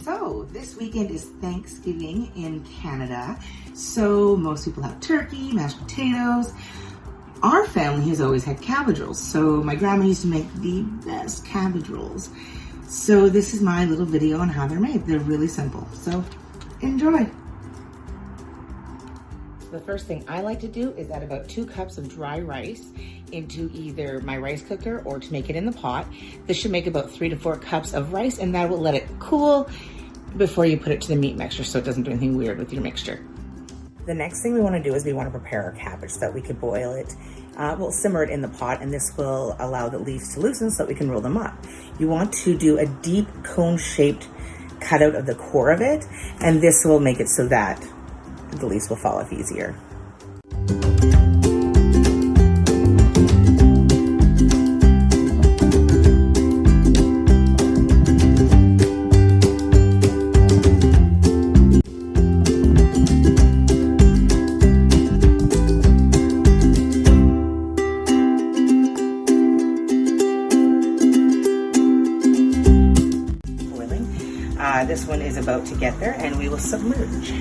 So this weekend is Thanksgiving in Canada. So most people have turkey, mashed potatoes. Our family has always had cabbage rolls. So my grandma used to make the best cabbage rolls. So this is my little video on how they're made. They're really simple. So enjoy. The first thing I like to do is add about 2 cups of dry rice into either my rice cooker or to make it in the pot. This should make about 3 to 4 cups of rice, and that will let it cool before you put it to the meat mixture so it doesn't do anything weird with your mixture. The next thing we want to do is we want to prepare our cabbage so that we could boil it. We'll simmer it in the pot, and this will allow the leaves to loosen so that we can roll them up. You want to do a deep cone-shaped cutout of the core of it, and this will make it so that the leaves will fall off easier. This one is about to get there, and we will submerge.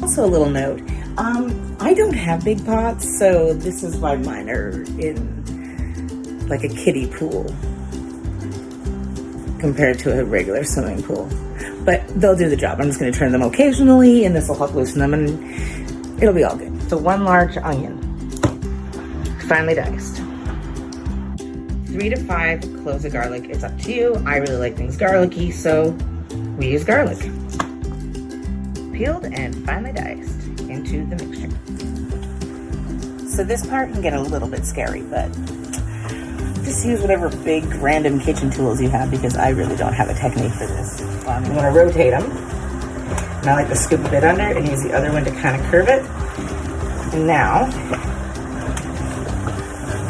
Also a little note, I don't have big pots, so this is why mine are in like a kiddie pool compared to a regular swimming pool. But they'll do the job. I'm just going to turn them occasionally, and this will help loosen them, and it'll be all good. So 1 large onion, finely diced. 3 to 5 cloves of garlic. It's up to you. I really like things garlicky, so we use garlic. Peeled and finely diced into the mixture. So this part can get a little bit scary, but just use whatever big random kitchen tools you have, because I really don't have a technique for this. I'm going to rotate them, and I like to scoop a bit under and use the other one to kind of curve it. And now,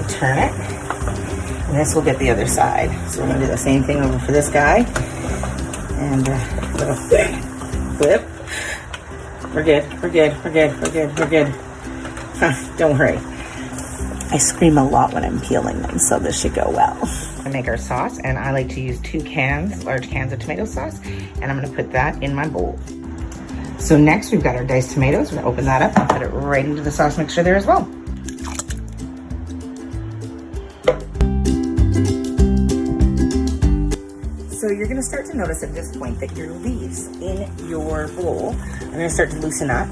turn it. And this will get the other side. So we're gonna do the same thing over for this guy. And little flip. We're good, we're good, we're good, we're good, we're good. Don't worry. I scream a lot when I'm peeling them, so this should go well. I make our sauce, and I like to use 2 large cans of tomato sauce, and I'm gonna put that in my bowl. So next we've got our diced tomatoes. We're gonna open that up and put it right into the sauce mixture there as well. So you're going to start to notice at this point that your leaves in your bowl are going to start to loosen up.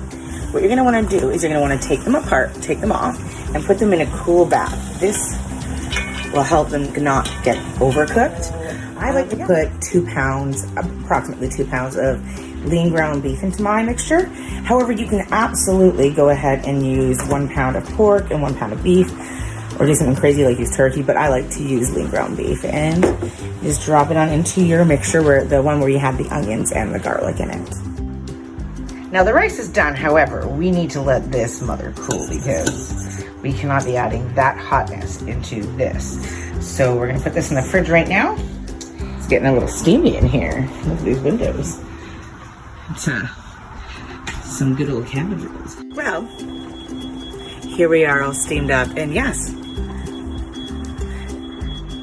What you're going to want to do is you're going to want to take them apart, take them off, and put them in a cool bath. This will help them not get overcooked. I like to put 2 pounds, approximately 2 pounds of lean ground beef into my mixture. However, you can absolutely go ahead and use 1 pound of pork and 1 pound of beef, or do something crazy like use turkey, but I like to use lean ground beef. And just drop it on into your mixture, the one where you have the onions and the garlic in it. Now the rice is done, however, we need to let this mother cool because we cannot be adding that hotness into this. So we're gonna put this in the fridge right now. It's getting a little steamy in here. Look at these windows. It's some good old cabbage rolls. Well, here we are all steamed up, and yes,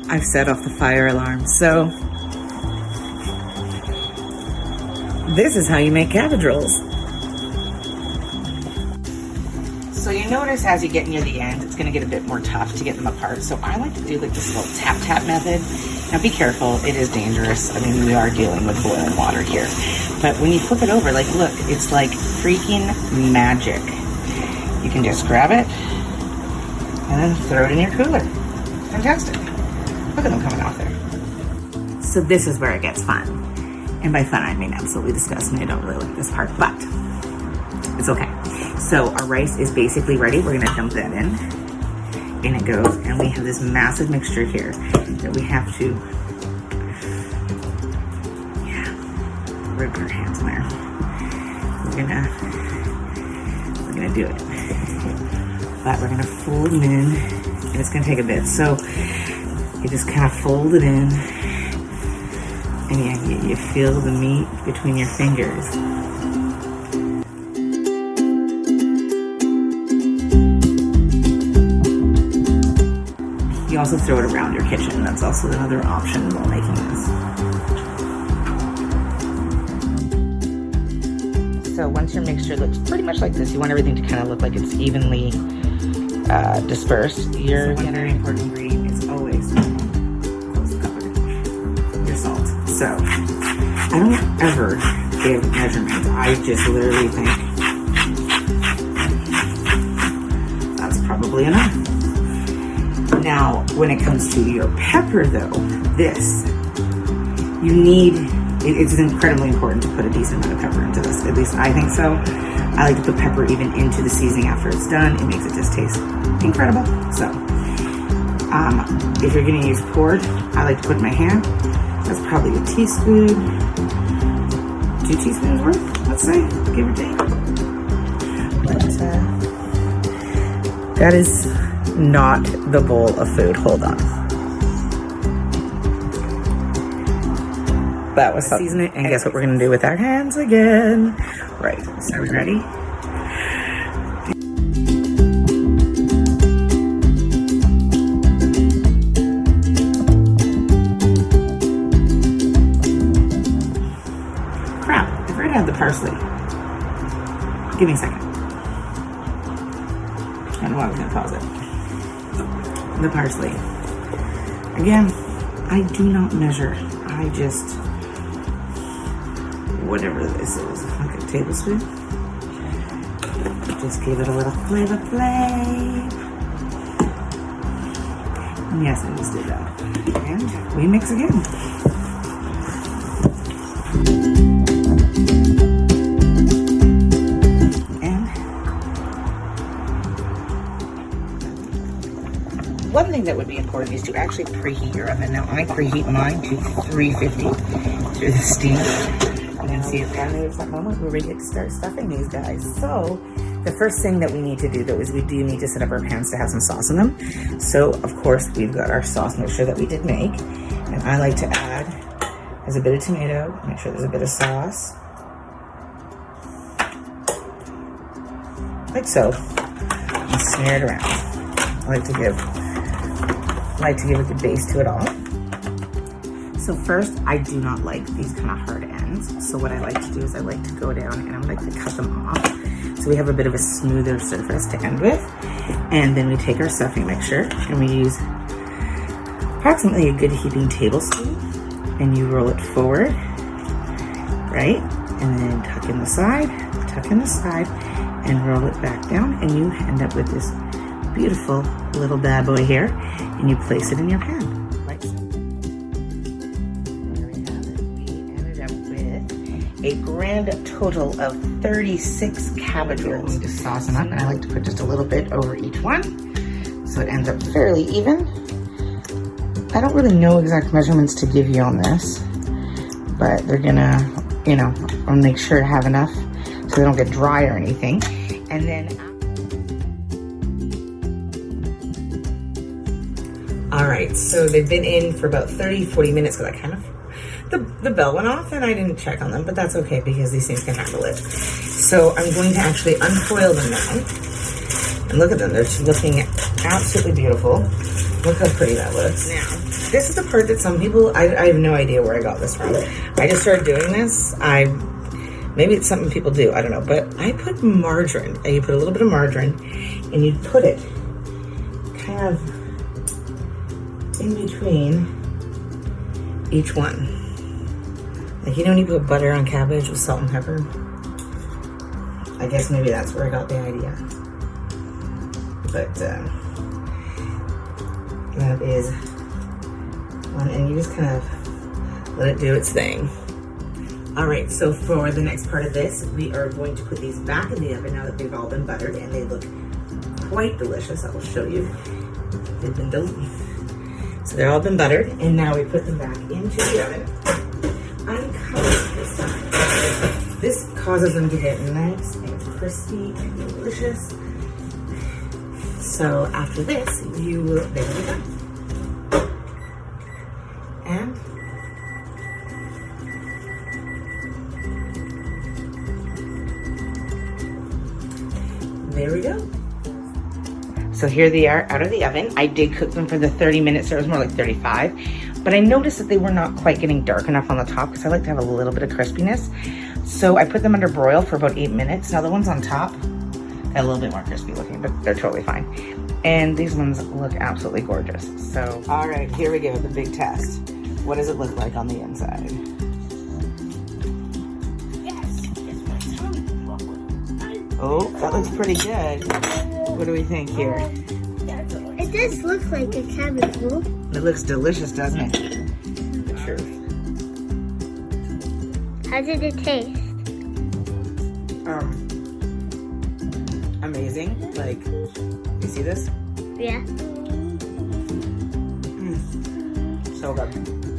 I've set off the fire alarm. So this is how you make cabbage rolls. So you notice as you get near the end, it's gonna get a bit more tough to get them apart. So I like to do like this little tap method. Now be careful, it is dangerous. I mean, we are dealing with boiling water here. But when you flip it over, like look, it's like freaking magic. You can just grab it and then throw it in your cooler. Fantastic. Look at them coming off there. So this is where it gets fun. And by fun, I mean absolutely disgusting. I don't really like this part, but it's okay. So our rice is basically ready. We're gonna dump that in. In it goes. And we have this massive mixture here that we have to, rip our hands in there. We're gonna do it. But we're gonna fold it in, and it's gonna take a bit. So you just kind of fold it in, and you feel the meat between your fingers. You also throw it around your kitchen. That's also another option while making this. So once your mixture looks pretty much like this, you want everything to kind of look like it's evenly dispersed. Your very important ingredient is always close cover, your salt. So I don't ever give measurements. I just literally think that's probably enough. Now, when it comes to your pepper though, this, you need, it's incredibly important to put a decent amount of pepper into this. At least I think so. I like to put pepper even into the seasoning after it's done. It makes it just taste incredible. So, if you're gonna use poured, I like to put in my hand. That's probably a teaspoon, 2 teaspoons worth, let's say, give or take. But that is not the bowl of food. Hold on. That was season it, and guess what we're gonna do with our hands again? Right, so are we ready? Crap, I forgot to add the parsley. Give me a second. I don't know why I was gonna pause it. The parsley. Again, I do not measure. I just, whatever this is, like a tablespoon. Just give it a little flavor flav. And yes, I just did that. And we mix again. One thing that would be important is to actually preheat your oven. Now I preheat mine to 350 through the steam. You can see it finally there's that moment where we get to start stuffing these guys. So the first thing that we need to do though is we do need to set up our pans to have some sauce in them. So of course we've got our sauce mixture that we did make. And I like to add, there's a bit of tomato, make sure there's a bit of sauce. Like so. And smear it around. I like to give a good base to it all. So first, I do not like these kind of hard ends. So what I like to do is I like to go down and I like to cut them off. So we have a bit of a smoother surface to end with. And then we take our stuffing mixture and we use approximately a good heaping tablespoon. And you roll it forward, right? And then tuck in the side, and roll it back down. And you end up with this beautiful little bad boy here, and you place it in your pan. Like so. There we have it. We ended up with a grand total of 36 cabbage rolls. To sauce them up, and I like to put just a little bit over each one, so it ends up fairly even. I don't really know exact measurements to give you on this, but they're gonna, I'll make sure to have enough so they don't get dry or anything. And then all right, so they've been in for about 30-40 minutes because I kind of, the bell went off and I didn't check on them, but that's okay because these things can handle it. So I'm going to actually unfoil them now. And look at them, they're just looking absolutely beautiful. Look how pretty that looks. Now, this is the part that some people, I have no idea where I got this from. I just started doing this. Maybe it's something people do, I don't know. But I put margarine, and you put a little bit of margarine, and you put it kind of in between each one. Like, when you put butter on cabbage with salt and pepper? I guess maybe that's where I got the idea. But that is one, and you just kind of let it do its thing. All right, so for the next part of this, we are going to put these back in the oven now that they've all been buttered, and they look quite delicious. I will show you. They've been so they're all been buttered, and now we put them back into the oven. Uncovered this time. This causes them to get nice and crispy and delicious. So after this, they will be done. And there we go. So here they are out of the oven. I did cook them for the 30 minutes, or it was more like 35. But I noticed that they were not quite getting dark enough on the top because I like to have a little bit of crispiness. So I put them under broil for about 8 minutes. Now the ones on top, a little bit more crispy looking, but they're totally fine. And these ones look absolutely gorgeous. So, all right, here we go, the big test. What does it look like on the inside? Oh, that looks pretty good. What do we think here? It does look like a cabbage roll. It looks delicious, doesn't it? The truth. How did it taste? Amazing. Like, you see this? Yeah. So good.